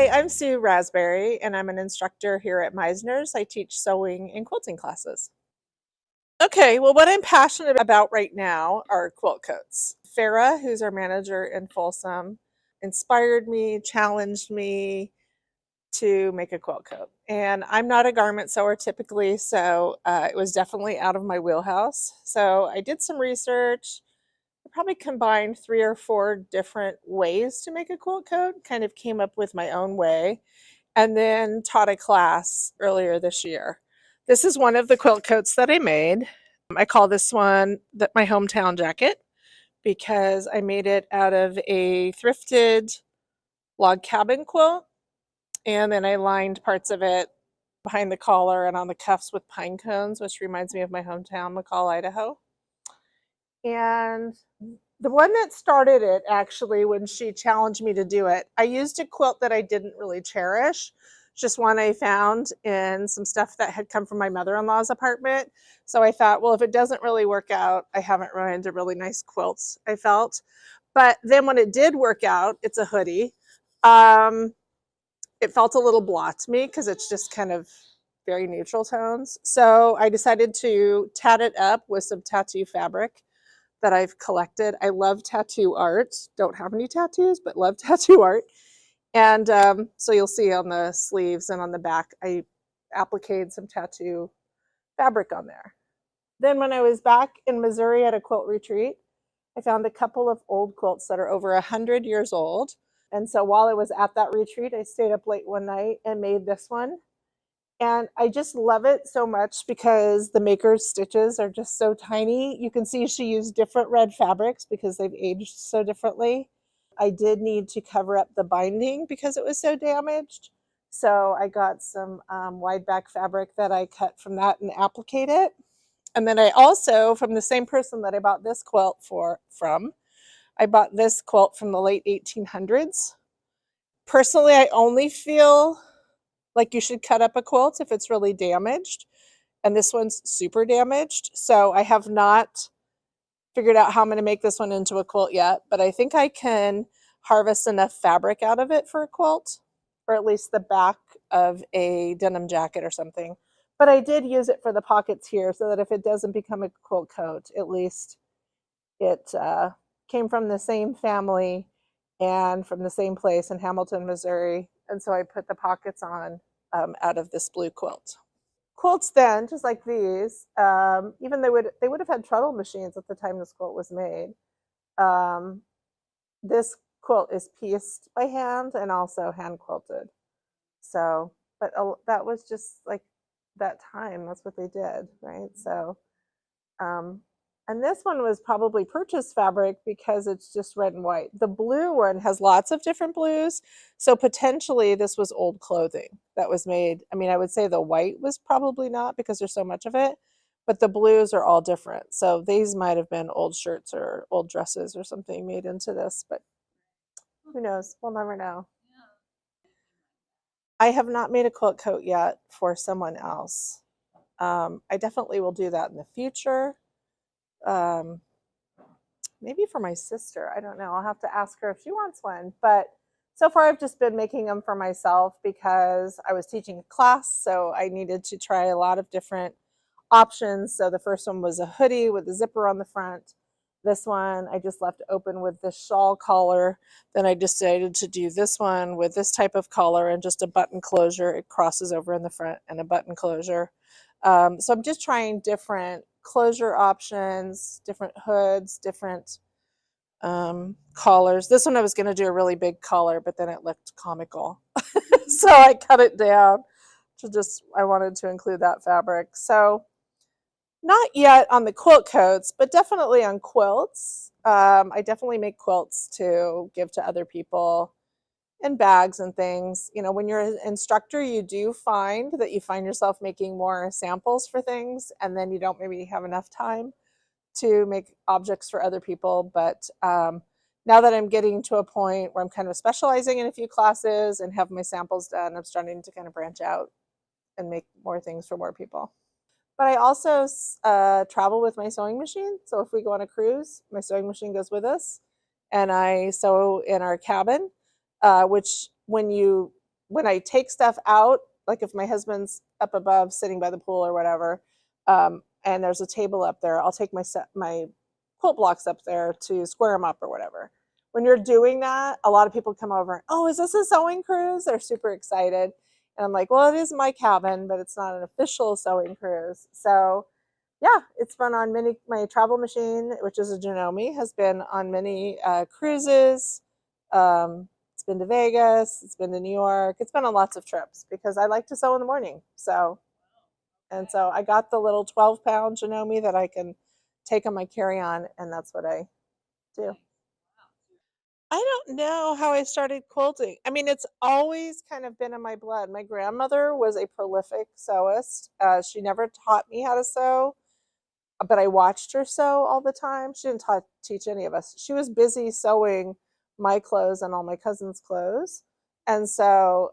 Hi, I'm Sue Raspberry, and I'm an instructor here at Meissner's. I teach sewing and quilting classes. Okay, well, what I'm passionate about right now are quilt coats. Farah, who's our manager in Folsom, inspired me, challenged me to make a quilt coat. And I'm not a garment sewer typically, so it was definitely out of my wheelhouse. So I did some research. I probably combined 3 or 4 different ways to make a quilt coat, kind of came up with my own way, and then taught a class earlier this year. This is one of the quilt coats that I made. I call this one my hometown jacket because I made it out of a thrifted log cabin quilt, and then I lined parts of it behind the collar and on the cuffs with pine cones, which reminds me of my hometown, McCall, Idaho. And the one that started it, actually, when she challenged me to do it, I used a quilt that I didn't really cherish, just one I found in some stuff that had come from my mother-in-law's apartment. So I thought, well, if it doesn't really work out, I haven't run into really nice quilts, I felt. But then when it did work out, it's a hoodie. It felt a little blah to me because it's just kind of very neutral tones. So I decided to tat it up with some tattoo fabric that I've collected. I love tattoo art. Don't have any tattoos, but love tattoo art. And so you'll see on the sleeves and on the back, I appliqued some tattoo fabric on there. Then when I was back in Missouri at a quilt retreat, I found a couple of old quilts that are over 100 years old. And so while I was at that retreat, I stayed up late one night and made this one. And I just love it so much because the maker's stitches are just so tiny. You can see she used different red fabrics because they've aged so differently. I did need to cover up the binding because it was so damaged. So I got some wide back fabric that I cut from that and appliqued it. And then I also, from the same person that I bought this quilt from, I bought this quilt from the late 1800s. Personally, I only feel like you should cut up a quilt if it's really damaged. And this one's super damaged. So I have not figured out how I'm going to make this one into a quilt yet, but I think I can harvest enough fabric out of it for a quilt, or at least the back of a denim jacket or something. But I did use it for the pockets here so that if it doesn't become a quilt coat, at least it came from the same family and from the same place in Hamilton, Missouri. And so I put the pockets on out of this blue quilt. Quilts then, just like these, even they would have had treadle machines at the time this quilt was made. This quilt is pieced by hand and also hand quilted. So, but that was just like that time. That's what they did, right? So, and this one was probably purchased fabric because it's just red and white. The blue one has lots of different blues. So potentially this was old clothing that was made. I mean, I would say the white was probably not because there's so much of it, but the blues are all different. So these might have been old shirts or old dresses or something made into this, but who knows? We'll never know. I have not made a quilt coat yet for someone else. I definitely will do that in the future. Maybe for my sister. I don't know. I'll have to ask her if she wants one. But so far, I've just been making them for myself because I was teaching a class, so I needed to try a lot of different options. So the first one was a hoodie with a zipper on the front. This one I just left open with this shawl collar. Then I decided to do this one with this type of collar and just a button closure. It crosses over in the front and a button closure. So I'm just trying different closure options, different hoods, different collars. This one I was going to do a really big collar, but then it looked comical. So I cut it down to just, I wanted to include that fabric. So not yet on the quilt coats, but definitely on quilts. I definitely make quilts to give to other people and bags and things. You know, when you're an instructor, you do find that you find yourself making more samples for things, and then you don't maybe have enough time to make objects for other people. But now that I'm getting to a point where I'm kind of specializing in a few classes and have my samples done, I'm starting to kind of branch out and make more things for more people. But I also travel with my sewing machine. So if we go on a cruise, my sewing machine goes with us, and I sew in our cabin, which when you when I take stuff out, like if my husband's up above sitting by the pool or whatever, and there's a table up there, I'll take my quilt blocks up there to square them up or whatever. When you're doing that, a lot of people come over and, oh, is this a sewing cruise? They're super excited. And I'm like, well, it is my cabin, but it's not an official sewing cruise. So yeah, it's been on many, my travel machine, which is a Janome, has been on many cruises. It's been to Vegas, it's been to New York, it's been on lots of trips because I like to sew in the morning. So, and so I got the little 12-pound Janome that I can take on my carry-on, and that's what I do. I don't know how I started quilting. I mean, it's always kind of been in my blood. My grandmother was a prolific sewist. She never taught me how to sew, but I watched her sew all the time. She didn't teach any of us. She was busy sewing my clothes and all my cousins' clothes. And so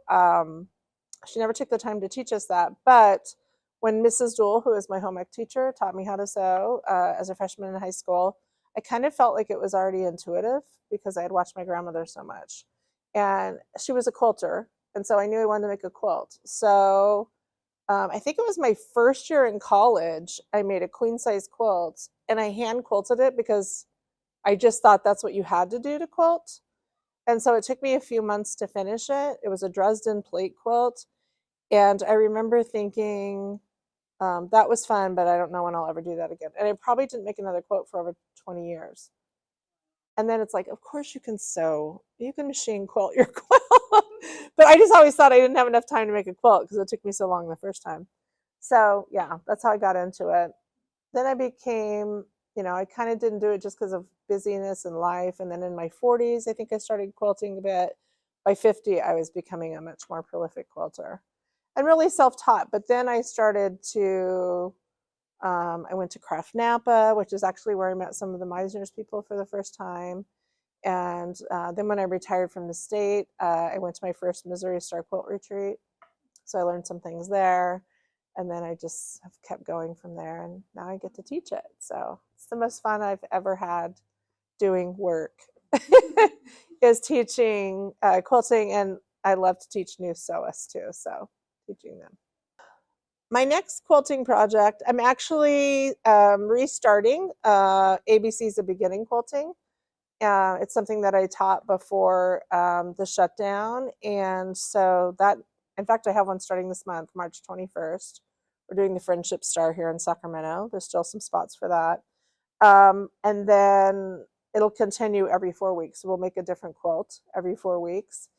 she never took the time to teach us that. But when Mrs. Jewell, who is my home ec teacher, taught me how to sew as a freshman in high school, I kind of felt like it was already intuitive because I had watched my grandmother so much. And she was a quilter. And so I knew I wanted to make a quilt. So I think it was my first year in college, I made a queen size quilt and I hand quilted it because I just thought that's what you had to do to quilt. And so it took me a few months to finish it. It was a Dresden plate quilt. And I remember thinking, that was fun, but I don't know when I'll ever do that again. And I probably didn't make another quilt for over 20 years. And then it's like, of course you can sew, you can machine quilt your quilt. But I just always thought I didn't have enough time to make a quilt because it took me so long the first time. So yeah, that's how I got into it. Then I became, I kind of didn't do it just because of busyness and life. And then in my 40s, I think I started quilting a bit. By 50, I was becoming a much more prolific quilter and really self-taught. But then I started to, I went to Craft Napa, which is actually where I met some of the Meissner's people for the first time. And then when I retired from the state, I went to my first Missouri Star Quilt retreat. So I learned some things there. And then I just have kept going from there. And now I get to teach it. So it's the most fun I've ever had doing work is teaching quilting. And I love to teach new sewists too. So teaching them. My next quilting project, I'm actually restarting ABC's of Beginning Quilting. It's something that I taught before the shutdown. And so that, in fact, I have one starting this month, March 21st. We're doing the Friendship Star here in Sacramento. There's still some spots for that. And then it'll continue every 4 weeks. So we'll make a different quilt every 4 weeks.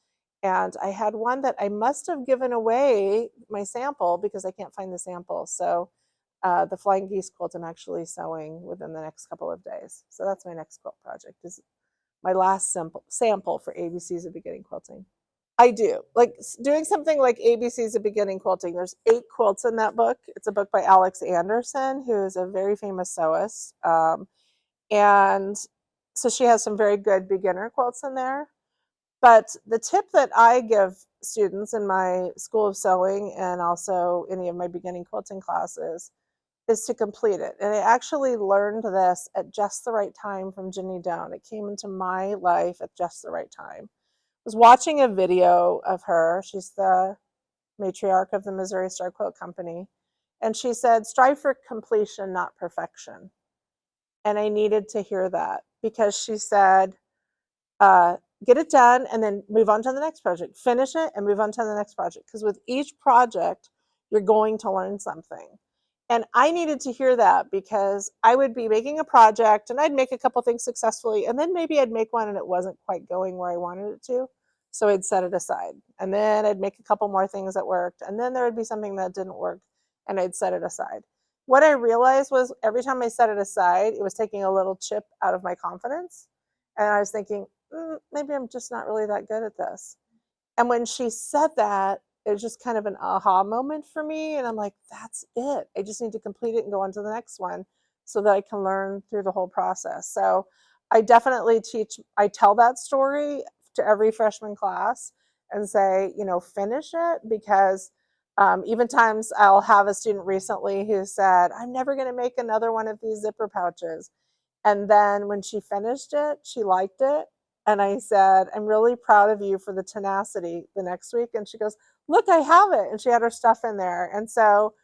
And I had one that I must have given away my sample because I can't find the sample. So the Flying Geese quilt I'm actually sewing within the next couple of days. So that's my next quilt project, is my last sample for ABC's of Beginning Quilting. I do. Like doing something like ABC's of Beginning Quilting. There's 8 quilts in that book. It's a book by Alex Anderson, who is a very famous sewist. And so she has some very good beginner quilts in there. But the tip that I give students in my School of Sewing and also any of my beginning quilting classes is to complete it. And I actually learned this at just the right time from Ginny Doan. It came into my life at just the right time. I was watching a video of her. She's the matriarch of the Missouri Star Quilt Company. And she said, strive for completion, not perfection. And I needed to hear that because she said, get it done and then move on to the next project. Finish it and move on to the next project. Because with each project, you're going to learn something. And I needed to hear that because I would be making a project and I'd make a couple things successfully. And then maybe I'd make one and it wasn't quite going where I wanted it to. So I'd set it aside. And then I'd make a couple more things that worked. And then there would be something that didn't work and I'd set it aside. What I realized was every time I set it aside, it was taking a little chip out of my confidence. And I was thinking, maybe I'm just not really that good at this. And when she said that, it was just kind of an aha moment for me. And I'm like, that's it. I just need to complete it and go on to the next one so that I can learn through the whole process. So I definitely I tell that story to every freshman class and say, finish it, because even times I'll have a student recently who said, I'm never going to make another one of these zipper pouches. And then when she finished it, she liked it. And I said, I'm really proud of you for the tenacity the next week. And she goes, look, I have it. And she had her stuff in there. And so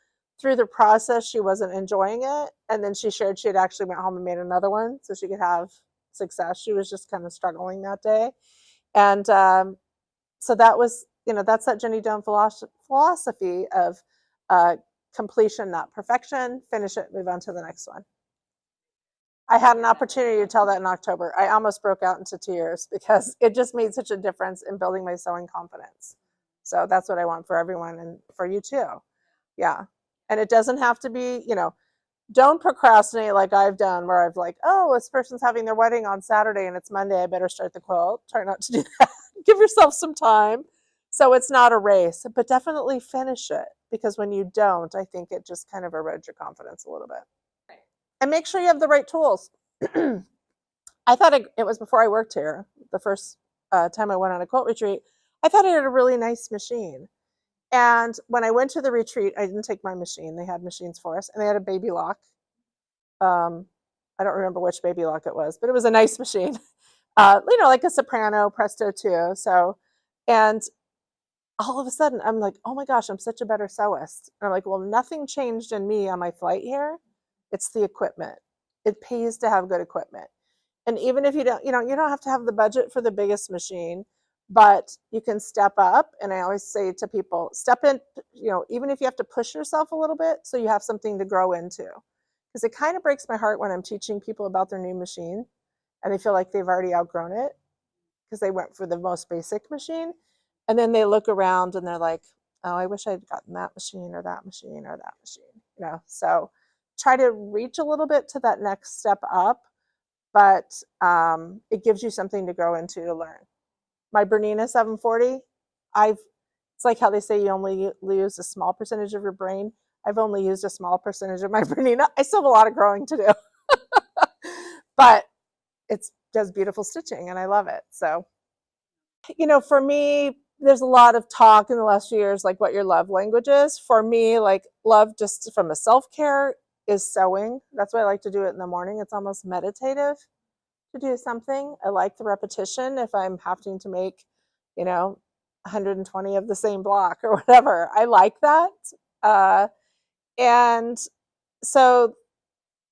through the process, she wasn't enjoying it. And then she shared she had actually went home and made another one so she could have success. She was just kind of struggling that day. And so that was, that's that Jenny Doan philosophy of uh, completion, not perfection. Finish it, move on to the next one. I had an opportunity to tell that in October. I almost broke out into tears because it just made such a difference in building my sewing confidence. So that's what I want for everyone and for you too. Yeah. And it doesn't have to be, don't procrastinate like I've done where I've like, oh, this person's having their wedding on Saturday and it's Monday. I better start the quilt. Try not to do that. Give yourself some time. So it's not a race, but definitely finish it because when you don't, I think it just kind of erodes your confidence a little bit. And make sure you have the right tools. I thought it was before I worked here, the first time I went on a quilt retreat, I thought I had a really nice machine. And when I went to the retreat, I didn't take my machine. They had machines for us, and they had a baby lock. I don't remember which baby lock it was, but it was a nice machine. Like a Soprano Presto 2. So, and all of a sudden, I'm like, oh my gosh, I'm such a better sewist. And I'm like, well, nothing changed in me on my flight here. It's the equipment. It pays to have good equipment. And even if you don't, you don't have to have the budget for the biggest machine, but you can step up. And I always say to people, step in, even if you have to push yourself a little bit so you have something to grow into. Because it kind of breaks my heart when I'm teaching people about their new machine and they feel like they've already outgrown it because they went for the most basic machine. And then they look around and they're like, oh, I wish I'd gotten that machine or that machine or that machine. So try to reach a little bit to that next step up, but it gives you something to grow into to learn. My Bernina 740, it's like how they say you only use a small percentage of your brain. I've only used a small percentage of my Bernina. I still have a lot of growing to do, but it does beautiful stitching and I love it. So, for me, there's a lot of talk in the last few years, like what your love language is. For me, like love just from a self-care is sewing. That's why I like to do it in the morning. It's almost meditative to do something. I like the repetition if I'm having to make, 120 of the same block or whatever. I like that. And so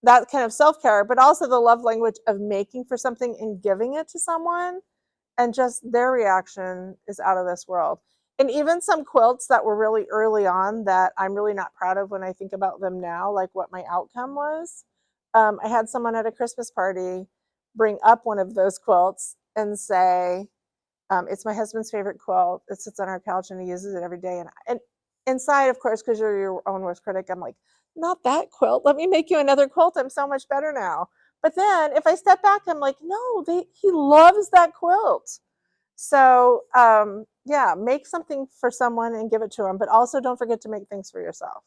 that kind of self-care, but also the love language of making for something and giving it to someone, and just their reaction is out of this world. And even some quilts that were really early on that I'm really not proud of when I think about them now, like what my outcome was. I had someone at a Christmas party bring up one of those quilts and say, it's my husband's favorite quilt. It sits on our couch and he uses it every day. And inside, of course, because you're your own worst critic, I'm like, not that quilt. Let me make you another quilt. I'm so much better now. But then if I step back, I'm like, no, he loves that quilt. So yeah, make something for someone and give it to them. But also don't forget to make things for yourself.